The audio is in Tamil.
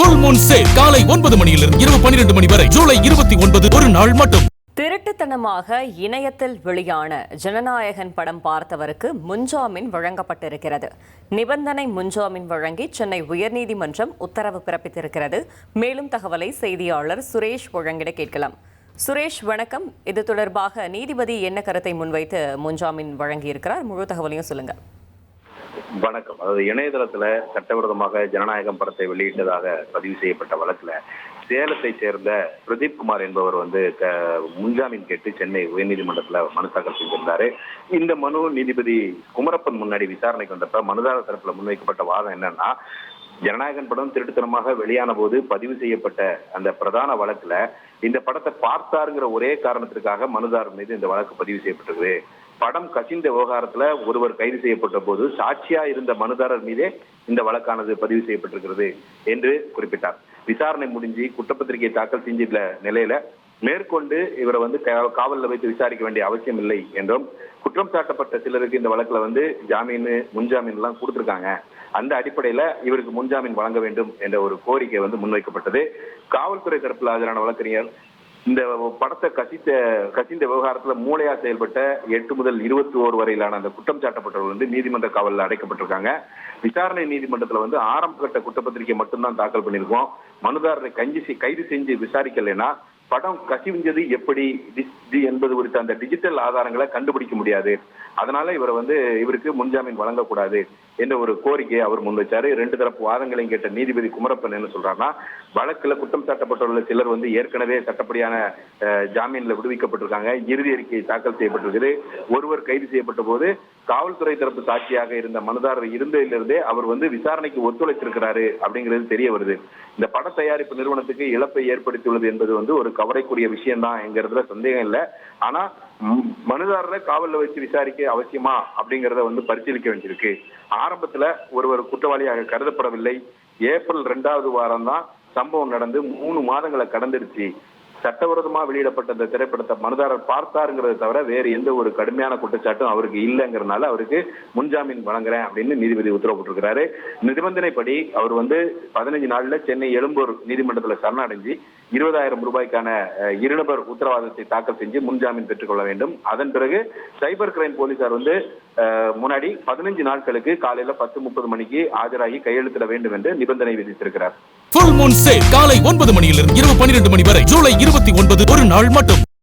ஃபுல் மூன் சேல் காலை 9 மணியிலிருந்து இரவு 12 மணி வரை ஜூலை 29 ஒரு நாள் மட்டும். திருட்டுத்தனமாக இணையத்தில் வெளியான ஜனநாயகன் படம் பார்த்தவருக்கு முன்ஜாமீன் வழங்கப்பட்டிருக்கிறது. நிபந்தனை முன்ஜாமீன் வழங்கி சென்னை உயர்நீதிமன்றம் உத்தரவு பிறப்பித்திருக்கிறது. மேலும் தகவலை செய்தியாளர் சுரேஷ் வழங்கிட கேட்கலாம். சுரேஷ் வணக்கம். இது தொடர்பாக நீதிபதி என்ன கருத்தை முன்வைத்து முன்ஜாமீன் வழங்கியிருக்கிறார்? முழு தகவலையும் சொல்லுங்க. வணக்கம். அதாவது இணையதளத்துல சட்டவிரோதமாக ஜனநாயகம் படத்தை வெளியிட்டதாக பதிவு செய்யப்பட்ட வழக்குல சேலத்தை சேர்ந்த பிரதீப் குமார் என்பவர் முன்ஜாமீன் கேட்டு சென்னை உயர்நீதிமன்றத்துல மனு தாக்கல் செஞ்சிருந்தாரு. இந்த மனு நீதிபதி குமரப்பன் முன்னாடி விசாரணைக்கு வந்தப்ப மனுதாரர் தரப்புல முன்வைக்கப்பட்ட வாதம் என்னன்னா, ஜனநாயகன் படம் திருட்டுத்தனமாக வெளியான போது பதிவு செய்யப்பட்ட அந்த பிரதான வழக்குல இந்த படத்தை பார்த்தாருங்கிற ஒரே காரணத்திற்காக மனுதாரர் மீது இந்த வழக்கு பதிவு செய்யப்பட்டிருக்கு. படம் கசிந்த விவகாரத்துல ஒருவர் கைது செய்யப்பட்ட போது சாட்சியா இருந்த மனுதாரர் மீதே இந்த வழக்கானது பதிவு செய்யப்பட்டிருக்கிறது என்று குறிப்பிட்டார். விசாரணை முடிஞ்சு குற்றப்பத்திரிகை தாக்கல் செஞ்சிருந்த நிலையில மேற்கொண்டு இவரை காவலில் வைத்து விசாரிக்க வேண்டிய அவசியம் இல்லை என்றும், குற்றம் சாட்டப்பட்ட சிலருக்கு இந்த வழக்குல ஜாமீன் முன்ஜாமீன் எல்லாம் கொடுத்திருக்காங்க. அந்த அடிப்படையில இவருக்கு முன்ஜாமீன் வழங்க வேண்டும் என்ற ஒரு கோரிக்கை முன்வைக்கப்பட்டது. காவல்துறை தரப்பில் ஆஜரான வழக்கறிஞர் இந்த படத்தை கசிந்த விவகாரத்துல மூளையா செயல்பட்ட 8 முதல் 21 வரையிலான அந்த குற்றம் சாட்டப்பட்டவர்கள் நீதிமன்ற காவலில் அடைக்கப்பட்டிருக்காங்க. விசாரணை நீதிமன்றத்துல ஆரம்ப கட்ட குற்றப்பத்திரிகை மட்டும்தான் தாக்கல் பண்ணியிருக்கோம். மனுதாரரை கைது செஞ்சு விசாரிக்கலைன்னா படம் கசிவிஞ்சது எப்படி என்பது குறித்த அந்த டிஜிட்டல் ஆதாரங்களை கண்டுபிடிக்க முடியாது. அதனால இவருக்கு முன்ஜாமீன் வழங்கக்கூடாது என்ற ஒரு கோரிக்கையை அவர் முன்வைச்சாரு. 2 தரப்பு வாதங்களையும் கேட்ட நீதிபதி குமரப்பன் என்ன சொல்றாருன்னா, வழக்குல குற்றம் சாட்டப்பட்டுள்ள சிலர் ஏற்கனவே சட்டப்படியான ஜாமீன்ல விடுவிக்கப்பட்டிருக்காங்க. இறுதி அறிக்கை தாக்கல் செய்யப்பட்டிருக்குது. ஒருவர் கைது செய்யப்பட்ட போது காவல்துறை தரப்பு சாட்சியாக இருந்த மனுதாரர் இருந்ததிலிருந்தே அவர் விசாரணைக்கு ஒத்துழைத்திருக்கிறாரு அப்படிங்கிறது தெரிய வருது. இந்த பட தயாரிப்பு நிறுவனத்துக்கு இழப்பை ஏற்படுத்தியுள்ளது என்பது ஒரு கவலைக்குரிய விஷயம் தான் என்கிறதுல சந்தேகம் இல்லை. ஆனா மனுதாரரை காவலில் வச்சு விசாரிக்க அவசியமா அப்படிங்கறத பரிசீலிக்க வேண்டியிருக்கு. ஆரம்பத்துல ஒருவர் குற்றவாளியாக கருதப்படவில்லை. ஏப்ரல் 2வது வாரம் தான் சம்பவம் நடந்து 3 மாதங்களை கடந்துருச்சு. சட்டவிரோதமா வெளியிடப்பட்ட இந்த திரைப்படத்தை மனுதாரர் பார்த்தாருங்கிறத தவிர வேறு எந்த ஒரு கடுமையான குற்றச்சாட்டும் அவருக்கு இல்லைங்கிறதுனால அவருக்கு முன்ஜாமீன் வழங்குறேன் அப்படின்னு நீதிபதி உத்தரவிட்டிருக்கிறாரு. நிபந்தனைப்படி அவர் 15 நாள்ல சென்னை எழும்பூர் நீதிமன்றத்துல சரணடைஞ்சு 20,000 ரூபாய்க்கான இருநபர் உத்தரவாதத்தை தாக்கல் செஞ்சு முன்ஜாமீன் பெற்றுக்கொள்ள வேண்டும். அதன் பிறகு சைபர் கிரைம் போலீசார் முன்னாடி 15 நாட்களுக்கு காலையில 10:30 மணிக்கு ஆஜராகி கையெழுத்திட வேண்டும் என்று நிபந்தனை விதித்திருக்கிறார். ஃபுல் மூன் சேல் காலை 9 மணியிலிருந்து இரவு 12 மணி வரை ஜூலை 29 ஒரு நாள் மட்டும்.